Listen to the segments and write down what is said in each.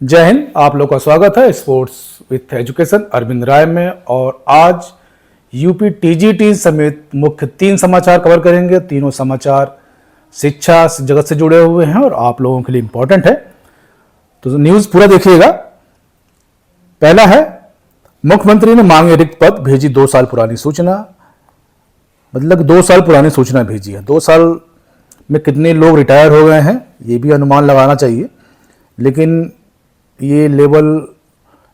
जय हिंद। आप लोग का स्वागत है स्पोर्ट्स विथ एजुकेशन अरविंद राय में। और आज यूपी टीजीटी समेत मुख्य 3 समाचार कवर करेंगे। तीनों समाचार शिक्षा जगत से जुड़े हुए हैं और आप लोगों के लिए इंपॉर्टेंट है, तो न्यूज पूरा देखिएगा। पहला है, मुख्यमंत्री ने मांगे रिक्त पद, भेजी 2 साल पुरानी सूचना। मतलब 2 साल पुरानी सूचना भेजी है। 2 साल में कितने लोग रिटायर हो गए हैं ये भी अनुमान लगाना चाहिए, लेकिन ये लेवल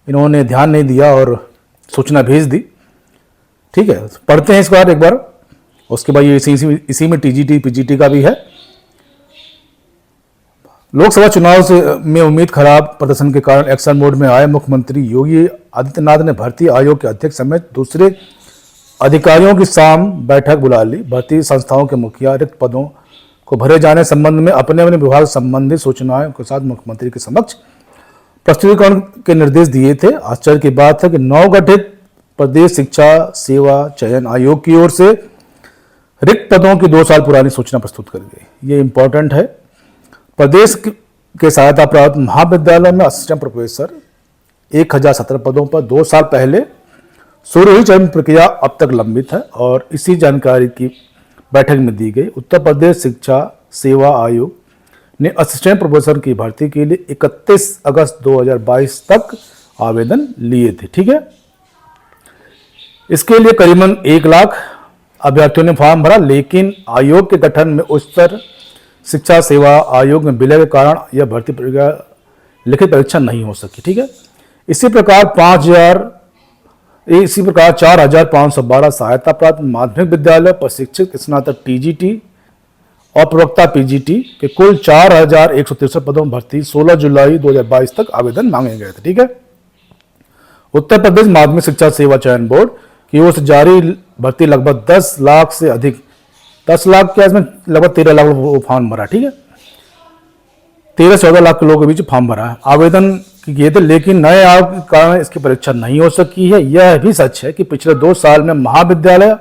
इन्होंने ध्यान नहीं दिया और सूचना भेज दी। ठीक है, पढ़ते हैं इस बार एक बार, उसके बाद ये इसी में टीजीटी पीजीटी का भी है। लोकसभा चुनाव में उम्मीद खराब प्रदर्शन के कारण एक्शन मोड में आए मुख्यमंत्री योगी आदित्यनाथ ने भर्ती आयोग के अध्यक्ष समेत दूसरे अधिकारियों की शाम बैठक बुला ली। भर्ती संस्थाओं के मुखिया रिक्त पदों को भरे जाने संबंध में अपने अपने विभाग संबंधित सूचनाओं के साथ मुख्यमंत्री के समक्ष प्रस्तुतिकरण के निर्देश दिए थे। आश्चर्य की बात है कि नवगठित प्रदेश शिक्षा सेवा चयन आयोग की ओर से रिक्त पदों की 2 साल पुरानी सूचना प्रस्तुत कर गई। ये इंपॉर्टेंट है। प्रदेश के सहायता प्राप्त महाविद्यालयों में असिस्टेंट प्रोफेसर 1017 पदों पर 2 साल पहले शुरू हुई चयन प्रक्रिया अब तक लंबित है और इसी जानकारी की बैठक में दी गई। उत्तर प्रदेश शिक्षा सेवा आयोग ने असिस्टेंट प्रोफेसर की भर्ती के लिए 31 अगस्त 2022 तक आवेदन लिए थे। ठीक है, इसके लिए करीबन 1 लाख अभ्यर्थियों ने फॉर्म भरा, लेकिन आयोग के गठन में उच्चतर शिक्षा सेवा आयोग में विलय के कारण यह भर्ती प्रक्रिया लिखित परीक्षा नहीं हो सकी। ठीक है, इसी प्रकार 4,512 सहायता प्राप्त माध्यमिक विद्यालय प्रशिक्षित स्नातक टीजीटी और प्रवक्ता पीजीटी के कुल 4,163 पदों में भर्ती 16 जुलाई 2022 तक आवेदन मांगे गए थे। ठीक है, उत्तर प्रदेश माध्यमिक शिक्षा सेवा चयन बोर्ड की ओर से जारी भर्ती लगभग 10 लाख से अधिक, 10 लाख के इसमें लगभग 13 लाख फॉर्म भरा। ठीक है, 13-14 लाख लोगों के बीच फॉर्म भरा है, आवेदन किए थे, लेकिन नए आयोग के कारण इसकी परीक्षा नहीं हो सकी है। यह भी सच है कि पिछले 2 साल में महाविद्यालय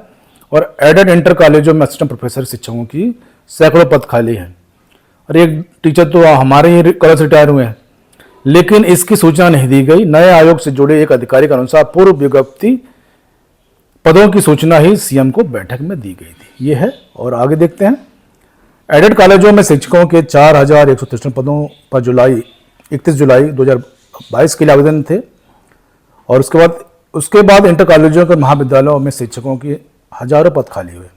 और एडेड इंटर कॉलेजों में असिस्टेंट प्रोफेसर शिक्षकों की सैकड़ों पद खाली हैं और एक टीचर तो हमारे ही कॉलेज रिटायर हुए हैं, लेकिन इसकी सूचना नहीं दी गई। नए आयोग से जुड़े एक अधिकारी के अनुसार पूर्व विज्ञप्ति पदों की सूचना ही सीएम को बैठक में दी गई थी। ये है, और आगे देखते हैं। एडेड कॉलेजों में शिक्षकों के 4,163 पदों पर 31 जुलाई 2022 के लिए आवेदन थे और उसके बाद इंटर कॉलेजों के महाविद्यालयों में शिक्षकों के हजारों पद खाली हुए।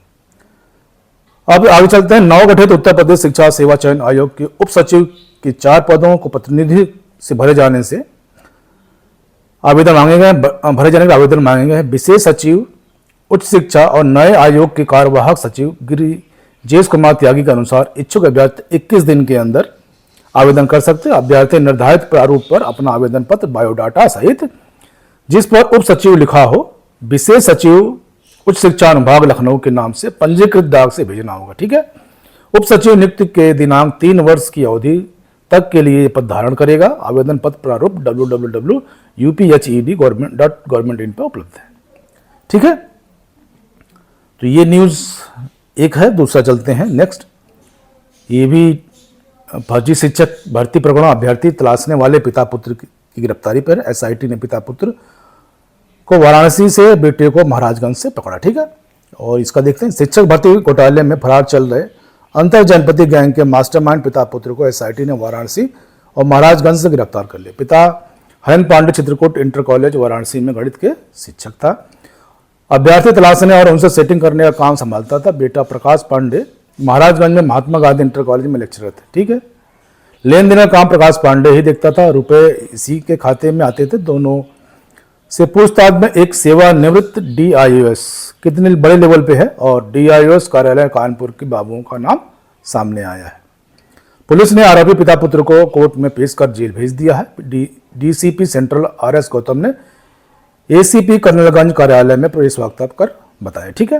अब आगे चलते हैं। नवगठित उत्तर प्रदेश शिक्षा सेवा चयन आयोग के उप सचिव के 4 पदों को प्रतिनिधि से भरे जाने के आवेदन मांगे गए हैं। विशेष सचिव उच्च शिक्षा और नए आयोग के कार्यवाहक सचिव गिरिजेश कुमार त्यागी के अनुसार इच्छुक अभ्यर्थी 21 दिन के अंदर आवेदन कर सकते हैं। अभ्यर्थी निर्धारित प्रारूप पर अपना आवेदन पत्र बायोडाटा सहित जिस पर उप सचिव लिखा हो, विशेष सचिव उच्च शिक्षा अनुभाग लखनऊ के नाम से पंजीकृत डाक से भेजना होगा। ठीक है, उप सचिव नियुक्ति के दिनांक 3 वर्ष की अवधि तक के लिए पद धारण करेगा। आवेदन पत्र प्रारूप www.uphed.government.in पर उपलब्ध है। ठीक है, तो ये न्यूज एक है। दूसरा चलते हैं नेक्स्ट। ये भी फर्जी शिक्षक भर्ती प्रकरण, अभ्यर्थी तलाशने वाले पिता पुत्र की गिरफ्तारी पर एसआईटी ने पिता पुत्र को वाराणसी से, बेटे को महाराजगंज से पकड़ा। ठीक है, और इसका देखते हैं। शिक्षक भर्ती घोटाले में फरार चल रहे अंतर जनपदीय गैंग के मास्टरमाइंड पिता पुत्र को एसआईटी ने वाराणसी और महाराजगंज से गिरफ्तार कर लिया। पिता हरेंद्र पांडे चित्रकूट इंटर कॉलेज वाराणसी में गणित के शिक्षक था। अभ्यर्थी तलाशने और उनसे सेटिंग करने का काम संभालता था। बेटा प्रकाश पांडे महाराजगंज में महात्मा गांधी इंटर कॉलेज में लेक्चरर थे। ठीक है, लेन देन का काम प्रकाश पांडे ही देखता था, रुपए इसी के खाते में आते थे। दोनों से पूछताछ में एक सेवानिवृत्त DIOS कितने बड़े लेवल पे है और DIOS कार्यालय कानपुर के बाबुओं का नाम सामने आया है। पुलिस ने आरोपी पिता पुत्र को कोर्ट में पेश कर जेल भेज दिया है। DCP सेंट्रल RS गौतम ने ACP कर्नलगंज कार्यालय में प्रेस वार्ता कर बताया। ठीक है,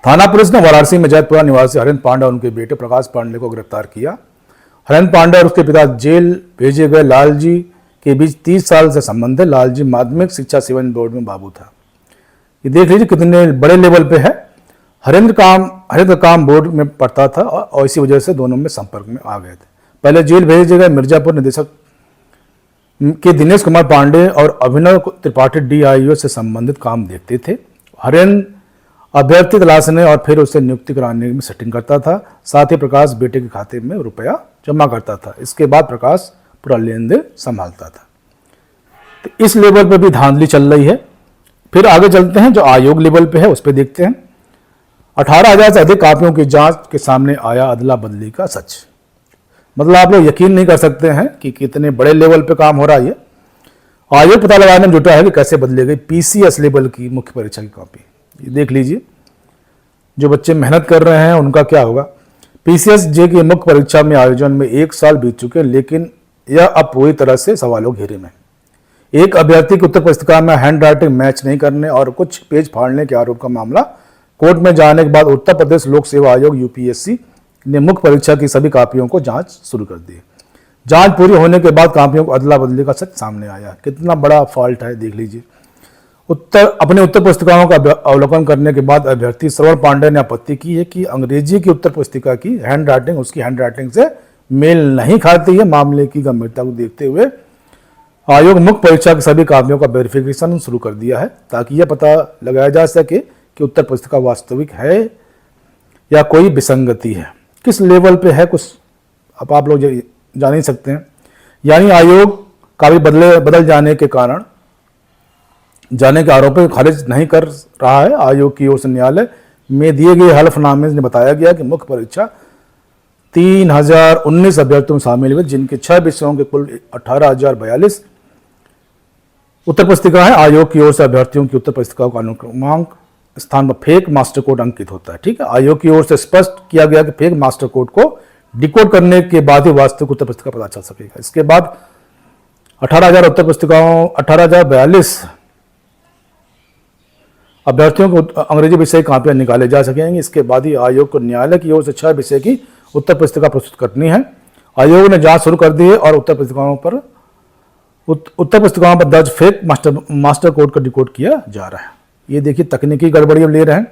थाना पुलिस ने वाराणसी में जैतपुरा निवासी हरेंद्र पांडे और उनके बेटे प्रकाश पांडे को गिरफ्तार किया। हरेंद्र पांडे और उसके पिता जेल भेजे गए लालजी के बीच 30 साल से संबंध है। लालजी माध्यमिक शिक्षा सेवा बोर्ड में बाबू था। ये देख लीजिए कितने बड़े लेवल पे है। हरेंद्र काम बोर्ड में पढ़ता था और इसी वजह से दोनों में संपर्क में आ गए थे। पहले जेल भेजे गए मिर्जापुर निदेशक के दिनेश कुमार पांडे और अभिनव त्रिपाठी डीआईओ से संबंधित काम देखते थे। हरेन अभ्यर्थी तलाशने और फिर उसे नियुक्ति कराने में सेटिंग करता था। साथ ही प्रकाश बेटे के खाते में रुपया जमा करता था। इसके बाद प्रकाश पूरा लेन देन संभालता था। तो इस लेवल पे भी धांधली चल रही है। फिर आगे चलते हैं, जो आयोग लेवल पे है उस पर देखते हैं। 18,000 से अधिक कापियों की जांच के सामने आया अदला बदली का सच। मतलब आप लोग यकीन नहीं कर सकते हैं कि कितने बड़े लेवल पे काम हो रहा है। ये आयोग पता लगाने में जुटा है कि कैसे बदली गई पीसीएस लेवल की मुख्य परीक्षा की कॉपी। ये देख लीजिए, जो बच्चे मेहनत कर रहे हैं उनका क्या होगा। पीसीएस जे की मुख्य परीक्षा में आयोजन में 1 साल बीत चुके, लेकिन यह अब पूरी तरह से सवालों घेरे में। एक अभ्यर्थी की उत्तर पुस्तिका में हैंड राइटिंग मैच नहीं करने और कुछ पेज फाड़ने के आरोप का मामला कोर्ट में जाने के बाद उत्तर प्रदेश लोक सेवा आयोग यूपीएससी ने मुख्य परीक्षा की सभी कापियों को जांच शुरू कर दी। जांच पूरी होने के बाद कापियों को अदला बदली का सच सामने आया। कितना बड़ा फॉल्ट है, देख लीजिए। अपने उत्तर पुस्तिकाओं का अवलोकन करने के बाद अभ्यर्थी श्रवण पांडे ने आपत्ति की है कि अंग्रेजी की उत्तर पुस्तिका की हैंड राइटिंग उसकी हैंड राइटिंग से मेल नहीं खाती है। मामले की गंभीरता को देखते हुए आयोग मुख्य परीक्षा की सभी कापियों का वेरिफिकेशन शुरू कर दिया है, ताकि यह पता लगाया जा सके कि उत्तर पुस्तिका वास्तविक है या कोई विसंगति है। किस लेवल पे है कुछ अब आप लोग जान ही सकते हैं। यानी आयोग का भी बदल जाने के आरोप को खारिज नहीं कर रहा है। आयोग की ओर से न्यायालय में दिए गए हलफनामे में बताया गया कि मुख्य परीक्षा 3019 अभ्यर्थियों में शामिल हुए, जिनके 6 विषयों के कुल 18,042 उत्तर पुस्तिका है। आयोग की ओर से अभ्यर्थियों की उत्तर पुस्तिकाओं का अनुक्रमांक स्थान पर फेक मास्टर कोड अंकित होता है। ठीक है, आयोग की ओर से स्पष्ट किया गया कि फेक मास्टर कोड को डिकोड करने के बाद ही वास्तविक उत्तर पुस्तिका पता चल सकेगा। इसके बाद 18,000 उत्तर पुस्तिकाओं 18,042 अभ्यर्थियों को अंग्रेजी विषय की कापियां निकाले जा सकेंगे। इसके बाद ही आयोग को न्यायालय की ओर से 6 विषय की उत्तर पुस्तिका प्रस्तुत करनी है। आयोग ने जांच शुरू कर दी है और उत्तर पुस्तिकाओं पर दर्ज फेक मास्टर कोड को डिकोड किया जा रहा है। ये देखिए, तकनीकी गड़बड़ी ले रहे हैं।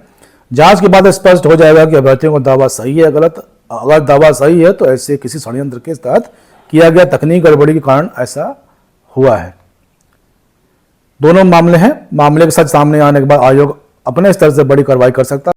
जांच के बाद स्पष्ट हो जाएगा कि अभ्यर्थियों का दावा सही है गलत। अगर दावा सही है तो ऐसे किसी षड्यंत्र के तहत किया गया तकनीकी गड़बड़ी के कारण ऐसा हुआ है। दोनों मामले हैं। मामले के सच सामने आने के बाद आयोग अपने स्तर से बड़ी कार्रवाई कर सकता है।